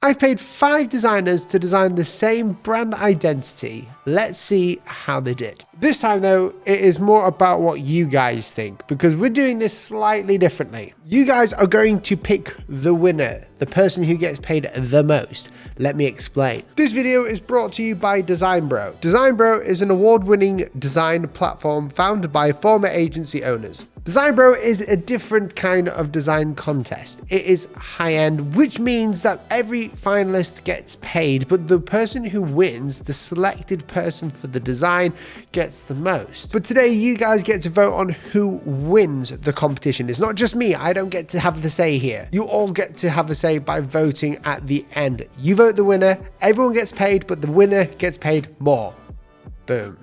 I've paid 5 designers to design the same brand identity. Let's see how they did. This time though, it is more about what you guys think, because we're doing this slightly differently. You guys are going to pick the winner, the person who gets paid the most. Let me explain. This video is brought to you by DesignBro. DesignBro is an award-winning design platform founded by former agency owners. DesignBro is a different kind of design contest. It is high-end, which means that every finalist gets paid, but the person who wins, the selected person for the design, gets the most. But today you guys get to vote on who wins the competition. It's not just me. I don't get to have the say here. You all get to have a say by voting at the end. You vote the winner, everyone gets paid, but the winner gets paid more. Boom.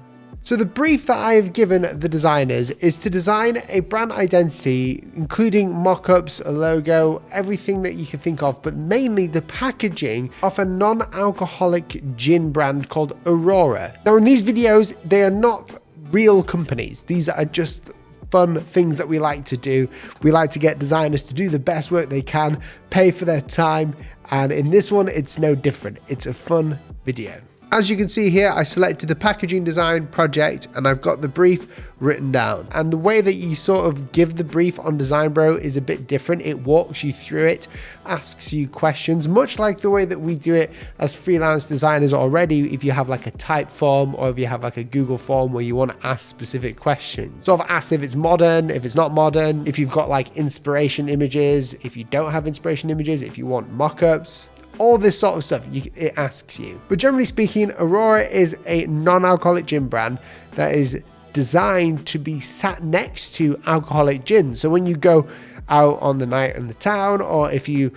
So the brief that I have given the designers is to design a brand identity, including mock-ups, a logo, everything that you can think of, but mainly the packaging of a non-alcoholic gin brand called Aurora. Now in these videos, they are not real companies. These are just fun things that we like to do. We like to get designers to do the best work they can, pay for their time, and in this one, it's no different. It's a fun video. As you can see here, I selected the packaging design project and I've got the brief written down. And the way that you sort of give the brief on DesignBro is a bit different. It walks you through it, asks you questions, much like the way that we do it as freelance designers already. If you have like a type form or if you have like a Google form where you want to ask specific questions. Sort of ask if it's modern, if it's not modern, if you've got like inspiration images, if you don't have inspiration images, if you want mock-ups, all this sort of stuff it asks you. But generally speaking, Aurora is a non-alcoholic gin brand that is designed to be sat next to alcoholic gin. So when you go out on the night in the town, or if you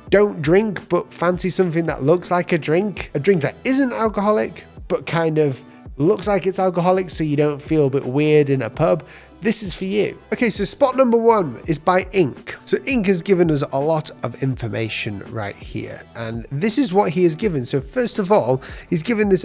don't drink but fancy something that looks like a drink that isn't alcoholic but kind of looks like it's alcoholic so you don't feel a bit weird in a pub, this is for you. Okay, so spot number 1 is by Ink. So Ink has given us a lot of information right here, and this is what he has given. So first of all, he's given this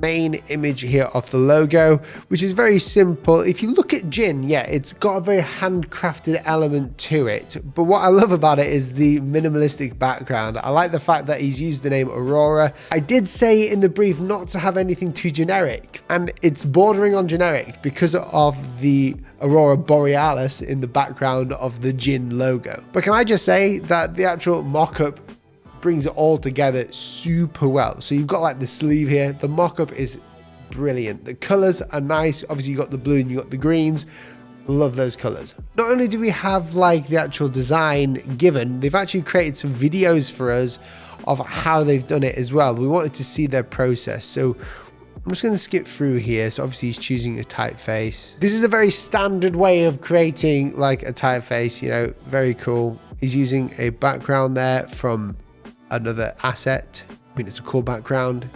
main image here of the logo, which is very simple. If you look at gin, yeah, it's got a very handcrafted element to it, but what I love about it is the minimalistic background. I like the fact that he's used the name Aurora. I did say in the brief not to have anything too generic, and it's bordering on generic because of the Aurora Borealis in the background of the gin logo. But can I just say that the actual mock-up brings it all together super well. So you've got like the sleeve here. The mock-up is brilliant. The colors are nice. Obviously you got the blue and you got the greens. Love those colors. Not only do we have like the actual design given, they've actually created some videos for us of how they've done it as well. We wanted to see their process. So I'm just going to skip through here. So obviously he's choosing a typeface. This is a very standard way of creating like a typeface, you know, very cool. He's using a background there from another asset. I mean, it's a cool background.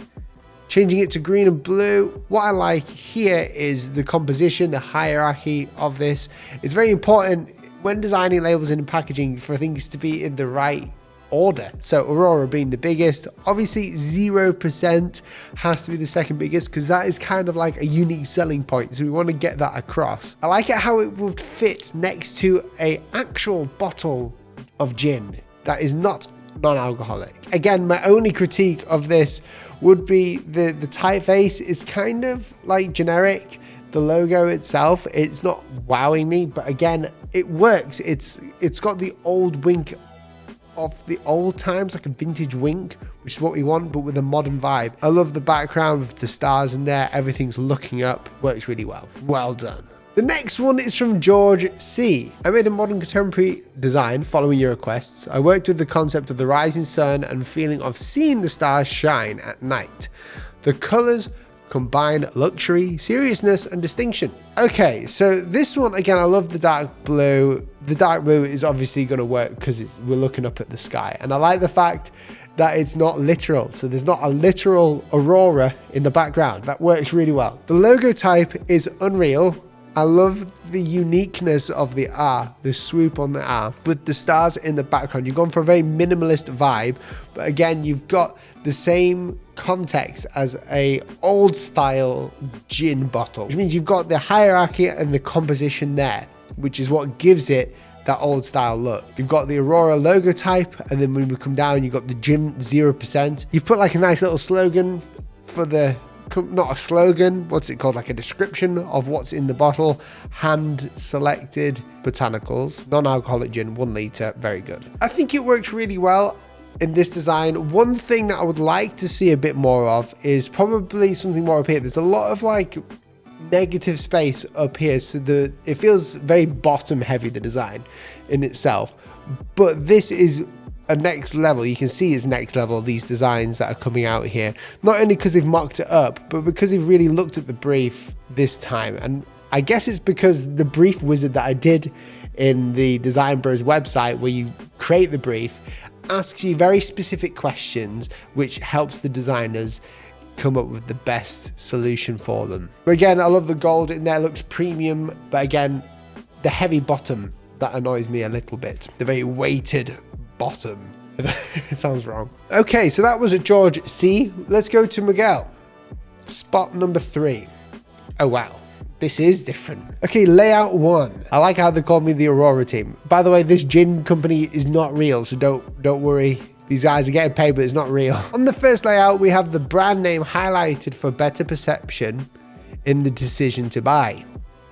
Changing it to green and blue. What I like here is the composition, the hierarchy of this. It's very important when designing labels and packaging for things to be in the right order. So Aurora being the biggest, obviously 0% has to be the second biggest because that is kind of like a unique selling point. So we want to get that across. I like it how it would fit next to a actual bottle of gin that is not non-alcoholic. Again, my only critique of this would be the typeface is kind of like generic. The logo itself, it's not wowing me, but again, it works. It's got the old wink of the old times, like a vintage wink, which is what we want, but with a modern vibe. I love the background with the stars in there. Everything's looking up. Works really well. Well done. The next one is from George C. I made a modern contemporary design following your requests. I worked with the concept of the rising sun and feeling of seeing the stars shine at night. The colors combine luxury, seriousness, and distinction. Okay, so this one, again, I love the dark blue. The dark blue is obviously going to work because we're looking up at the sky. And I like the fact that it's not literal. So there's not a literal aurora in the background. That works really well. The logo type is Unreal. I love the uniqueness of the R, the swoop on the R, with the stars in the background. You've gone for a very minimalist vibe, but again, you've got the same context as a old style gin bottle, which means you've got the hierarchy and the composition there, which is what gives it that old style look. You've got the Aurora logo type, and then when we come down, you've got the gin 0%. You've put like a nice little slogan for the, not a slogan, what's it called, like a description of what's in the bottle. Hand selected botanicals, non-alcoholic gin, 1 litre, very good. I think it works really well in this design. One thing that I would like to see a bit more of is probably something more up here. There's a lot of like negative space up here, so it feels very bottom heavy, the design in itself, but this is a next level. You can see it's next level, these designs that are coming out here, not only because they've mocked it up, but because they've really looked at the brief this time. And I guess it's because the brief wizard that I did in the Design Bros website, where you create the brief, asks you very specific questions, which helps the designers come up with the best solution for them. But again, I love the gold in there, looks premium, but again, the heavy bottom, that annoys me a little bit. The very weighted bottom. It sounds wrong. Okay, so that was a George C. Let's go to Miguel. Spot number 3. Oh wow, this is different. Okay, layout 1. I like how they call me the Aurora team. By the way, this gin company is not real, so don't worry. These guys are getting paid, but it's not real. On the first layout, we have the brand name highlighted for better perception in the decision to buy.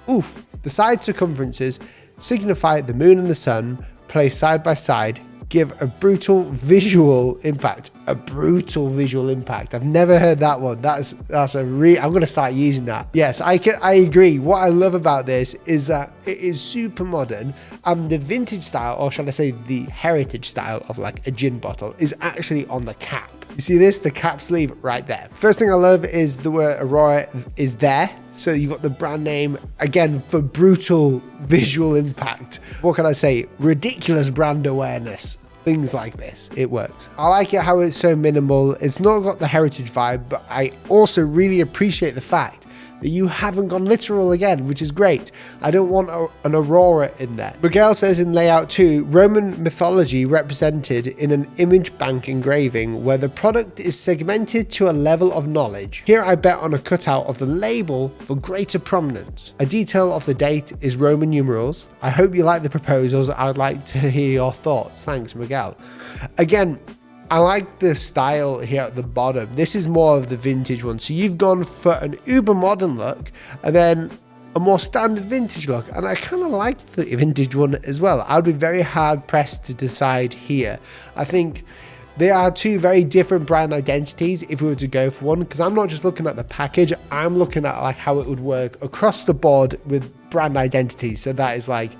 Oof. The side circumferences signify the moon and the sun placed side by side give a brutal visual impact. A brutal visual impact. I've never heard that one. That's I'm gonna start using that. Yes, I agree. What I love about this is that it is super modern, and the vintage style, or shall I say the heritage style of like a gin bottle, is actually on the cap. You see this? The cap sleeve right there. First thing I love is the word Aurora is there. So you've got the brand name, again, for brutal visual impact. What can I say? Ridiculous brand awareness. Things like this. It works. I like it how it's so minimal. It's not got the heritage vibe, but I also really appreciate the fact that you haven't gone literal again, which is great. I don't want an Aurora in there. Miguel says in layout 2, Roman mythology represented in an image bank engraving where the product is segmented to a level of knowledge. Here I bet on a cutout of the label for greater prominence. A detail of the date is Roman numerals. I hope you like the proposals. I'd like to hear your thoughts. Thanks, Miguel. Again, I like the style here at the bottom. This is more of the vintage one. So you've gone for an uber modern look and then a more standard vintage look. And I kind of like the vintage one as well. I'd be very hard pressed to decide here. I think they are two very different brand identities if we were to go for one, because I'm not just looking at the package, I'm looking at like how it would work across the board with brand identities. So that is like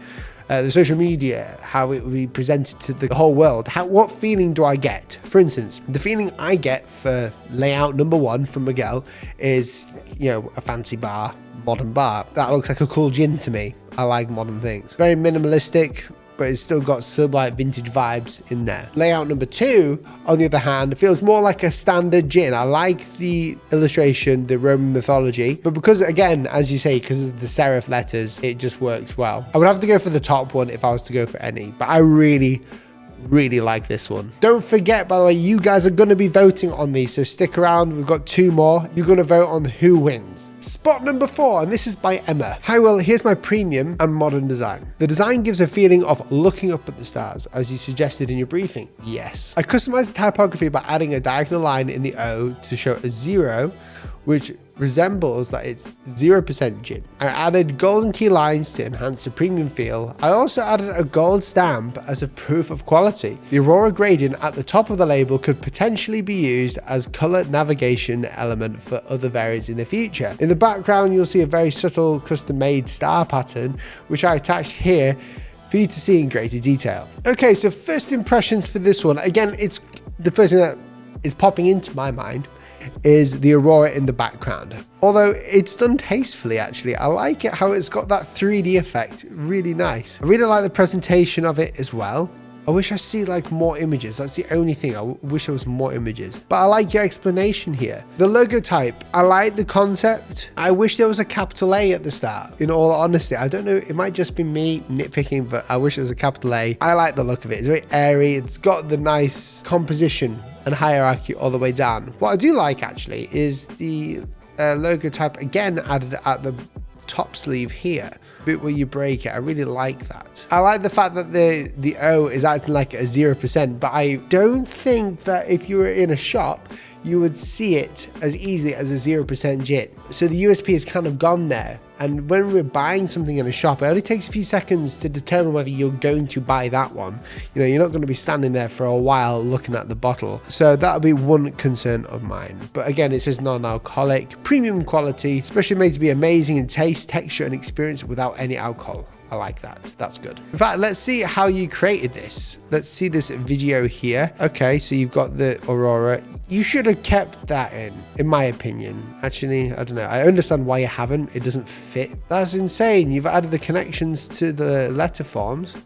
the social media, how it would be presented to the whole world. What feeling do I get? For instance, the feeling I get for layout number 1 from Miguel is, you know, a fancy bar, modern bar. That looks like a cool gin to me. I like modern things. Very minimalistic, but it's still got sub-like vintage vibes in there. Layout number 2, on the other hand, feels more like a standard gin. I like the illustration, the Roman mythology, but because, again, as you say, because of the serif letters, it just works well. I would have to go for the top one if I was to go for any, but I really like this one. Don't forget, by the way, you guys are going to be voting on these, so stick around. We've got 2 more. You're going to vote on who wins. Spot number 4, and this is by Emma. Hi Will, here's my premium and modern design. The design gives a feeling of looking up at the stars, as you suggested in your briefing. Yes. I customized the typography by adding a diagonal line in the O to show a 0, which resembles that it's 0% gin. I added golden key lines to enhance the premium feel. I also added a gold stamp as a proof of quality. The Aurora gradient at the top of the label could potentially be used as color navigation element for other variants in the future. In the background, you'll see a very subtle custom-made star pattern, which I attached here for you to see in greater detail. Okay, so first impressions for this one. Again, it's the first thing that is popping into my mind is the Aurora in the background. Although it's done tastefully, actually. I like it how it's got that 3D effect. Really nice. I really like the presentation of it as well. I wish I see like more images. That's the only thing. I wish there was more images. But I like your explanation here. The logo type, I like the concept. I wish there was a capital A at the start. In all honesty, I don't know. It might just be me nitpicking, but I wish there was a capital A. I like the look of it. It's very airy. It's got the nice composition and hierarchy all the way down. What I do like actually is the logo type again added at the top sleeve here. bit where you break it. I really like that. I like the fact that the O is acting like a 0%, but I don't think that if you were in a shop, you would see it as easily as a 0% gin. So the USP is kind of gone there. And when we're buying something in a shop, it only takes a few seconds to determine whether you're going to buy that one. You know, you're not going to be standing there for a while looking at the bottle. So that'll be one concern of mine. But again, it says non-alcoholic, premium quality, especially made to be amazing in taste, texture, and experience without any alcohol. I like that. That's good. In fact, let's see how you created this. Let's see this video here. Okay, so you've got the Aurora. You should have kept that in my opinion. Actually, I don't know. I understand why you haven't. It doesn't fit. That's insane. You've added the connections to the letter forms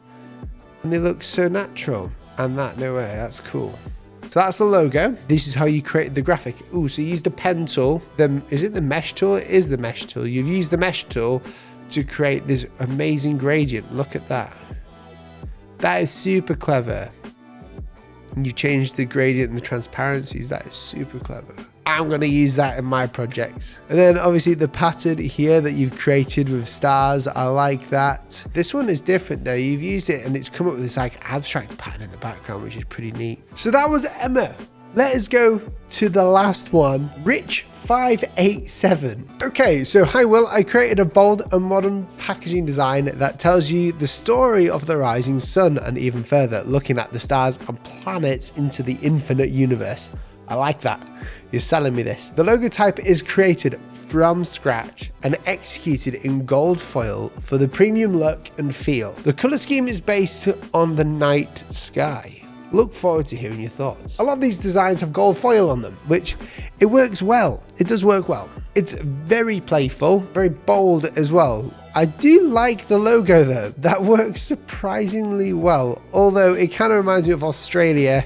and they look so natural. And that, no way, that's cool. So that's the logo. This is how you create the graphic. Ooh, so you use the pen tool. Is it the mesh tool? It is the mesh tool. You've used the mesh tool to create this amazing gradient. Look at that. That is super clever. And you change the gradient and the transparencies. That is super clever. I'm going to use that in my projects. And then obviously the pattern here that you've created with stars. I like that. This one is different though. You've used it and it's come up with this like abstract pattern in the background, which is pretty neat. So that was Emma. Let us go to the last one, Rich 587. Okay, so hi Will, I created a bold and modern packaging design that tells you the story of the rising sun and even further, looking at the stars and planets into the infinite universe. I like that. You're selling me this. The logo type is created from scratch and executed in gold foil for the premium look and feel. The color scheme is based on the night sky. Look forward to hearing your thoughts. A lot of these designs have gold foil on them, which it works well. It does work well. It's very playful, very bold as well. I do like the logo though. That works surprisingly well. Although it kind of reminds me of Australia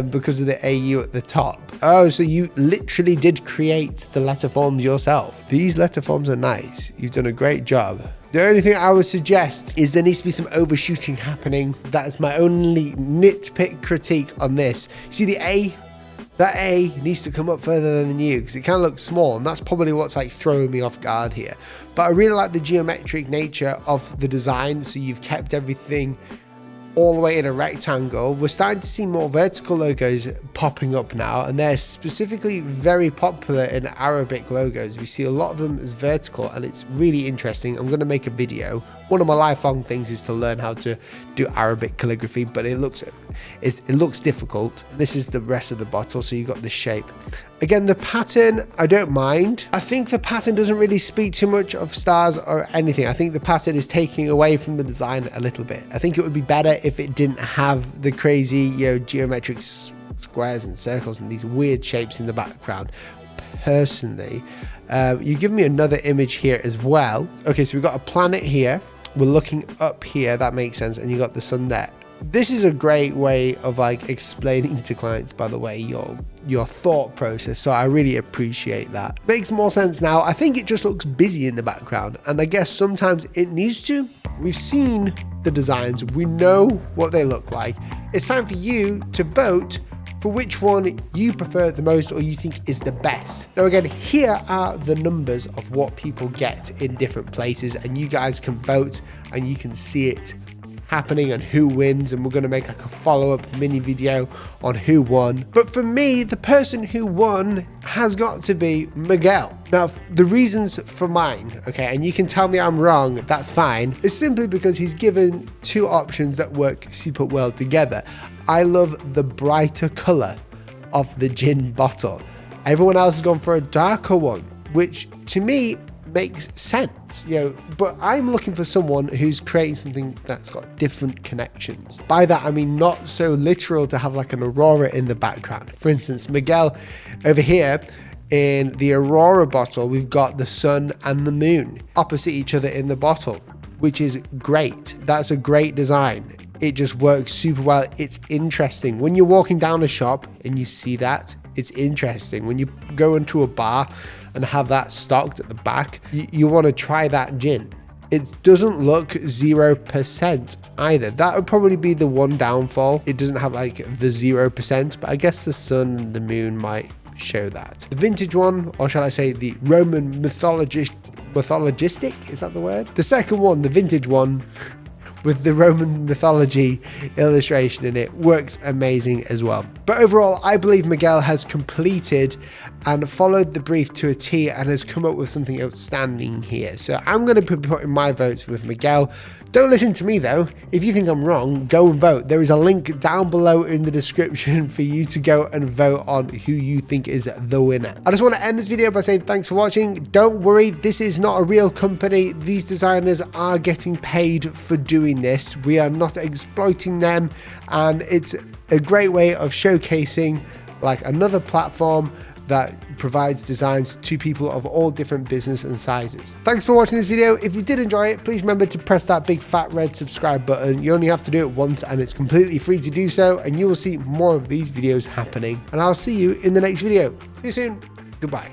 because of the AU at the top. Oh, so you literally did create the letter forms yourself. These letter forms are nice. You've done a great job. The only thing I would suggest is there needs to be some overshooting happening. That is my only nitpick critique on this. See the A? That A needs to come up further than the U because it kind of looks small, and that's probably what's like throwing me off guard here. But I really like the geometric nature of the design. So you've kept everything all the way in a rectangle. We're starting to see more vertical logos popping up now, and they're specifically very popular in Arabic logos. We see a lot of them as vertical and it's really interesting. I'm going to make a video. One of my lifelong things is to learn how to do Arabic calligraphy, but it looks difficult. This is the rest of the bottle, so you've got this shape. Again, the pattern, I don't mind. I think the pattern doesn't really speak too much of stars or anything. I think the pattern is taking away from the design a little bit. I think it would be better if it didn't have the crazy, geometric squares and circles and these weird shapes in the background. Personally, you give me another image here as well. Okay, so we've got a planet here. We're looking up here. That makes sense. And you got the sun there. This is a great way of like explaining to clients, by the way, your thought process. So I really appreciate that. Makes more sense now. I think it just looks busy in the background, and I guess sometimes it needs to. We've seen the designs. We know what they look like. It's time for you to vote for which one you prefer the most or you think is the best. Now again, here are the numbers of what people get in different places, and you guys can vote and you can see it happening and who wins, and we're going to make like a follow-up mini video on who won. But for me, the person who won has got to be Miguel. Now, the reasons for mine, okay, and you can tell me I'm wrong, that's fine, is simply because he's given two options that work super well together. I love the brighter color of the gin bottle. Everyone else has gone for a darker one, which to me makes sense, but I'm looking for someone who's creating something that's got different connections. By that, I mean not so literal to have like an aurora in the background. For instance, Miguel over here in the aurora bottle, we've got the sun and the moon opposite each other in the bottle, which is great. That's a great design. It just works super well. It's interesting. When you're walking down a shop and you see that, it's interesting. When you go into a bar and have that stocked at the back, you want to try that gin. It doesn't look 0% either. That would probably be the one downfall. It doesn't have like the 0%, but I guess the sun and the moon might show that. The vintage one, or shall I say the Roman mythologistic, is that the word? The second one, the vintage one, with the Roman mythology illustration in it, works amazing as well. But overall, I believe Miguel has completed and followed the brief to a T and has come up with something outstanding here. So I'm going to be putting my votes with Miguel. Don't listen to me though. If you think I'm wrong, go and vote. There is a link down below in the description for you to go and vote on who you think is the winner. I just want to end this video by saying thanks for watching. Don't worry, this is not a real company. These designers are getting paid for doing this. We are not exploiting them, and it's a great way of showcasing like another platform that provides designs to people of all different business and sizes. Thanks for watching this video. If you did enjoy it, please remember to press that big fat red subscribe button. You only have to do it once and it's completely free to do so, and you will see more of these videos happening. And I'll see you in the next video. See you soon. Goodbye.